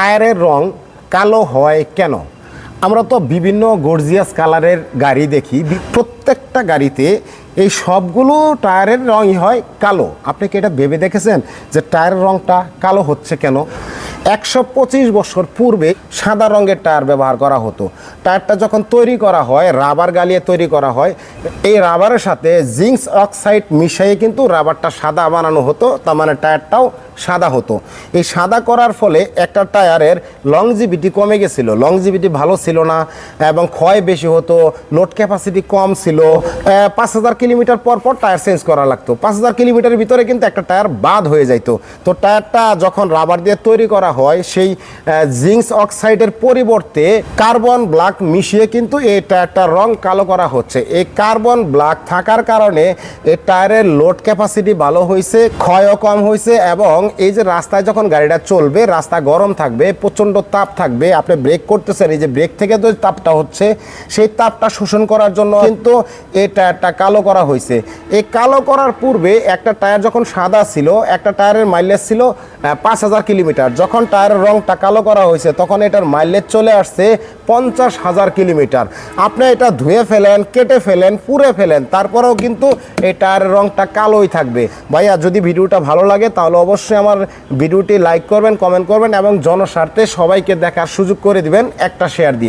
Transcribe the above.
টায়ারের রং কালো হয় কেন? আমরা তো বিভিন্ন গর্জিয়াস কালারের গাড়ি দেখি, প্রত্যেকটা গাড়িতে এই সবগুলো টায়ারের রঙই হয় কালো। আপনি কি এটা ভেবে দেখেছেন যে টায়ারের রংটা কালো হচ্ছে কেন? 125 বছর পূর্বে সাদা রঙের টায়ার ব্যবহার করা হতো। টায়ারটা যখন তৈরি করা হয়, রাবার গালিয়ে তৈরি করা হয়, এই রাবারের সাথে জিঙ্ক অক্সাইড মিশিয়ে কিন্তু রাবারটা সাদা বানানো হতো, তার মানে টায়ারটাও সাদা হতো। এই সাদা করার ফলে একটা টায়ারের লংজিভিটি কমে গেছিল, লংজিভিটি ভালো ছিল না এবং ক্ষয় বেশি হতো, লোড ক্যাপাসিটি কম ছিল। 5000 কিলোমিটার পর পর টায়ার চেঞ্জ করা লাগতো। 5000 কিলোমিটারের ভিতরে কিন্তু একটা টায়ার বাদ হয়ে যাইতো। তো টায়ারটা যখন রাবার দিয়ে তৈরি করা হয়, সেই জিঙ্ক অক্সাইডের পরিবর্তে কার্বন ব্ল্যাক মিশিয়ে কিন্তু এই টায়ারটার রং কালো করা হচ্ছে। এই কার্বন ব্ল্যাক থাকার কারণে এই টায়ারের লোড ক্যাপাসিটি ভালো হয়েছে, ক্ষয়ও কম হয়েছে এবং এই যে রাস্তায় যখন গাড়িটা চলবে, রাস্তা গরম থাকবে, প্রচণ্ড তাপ থাকবে, আপনি ব্রেক করতেছেন, এই যে ব্রেক থেকে যে তাপটা হচ্ছে সেই তাপটা শোষণ করার জন্য কিন্তু এই টায়ারটা কালো করা হয়েছে। এই কালো করার পূর্বে একটা টায়ার যখন সাদা ছিল, একটা টায়ারের মাইলেজ ছিল 5000 কিলোমিটার। যখন টায়ারের রংটা কালো করা হয়েছে তখন এটার মাইলেজ চলে আসছে 50,000 কিলোমিটার। আপনি এটা ধুয়ে ফেলেন, কেটে ফেলেন, পুড়ে ফেলেন, তারপরেও কিন্তু এই টায়ারের রংটা কালোই থাকবে। ভাইয়া, যদি ভিডিওটা ভালো লাগে তাহলে অবশ্যই আমার ভিডিওটি লাইক করবেন, কমেন্ট করবেন এবং জনস্বার্থে সবাইকে দেখার সুযোগ করে দিবেন একটা শেয়ার দিয়ে।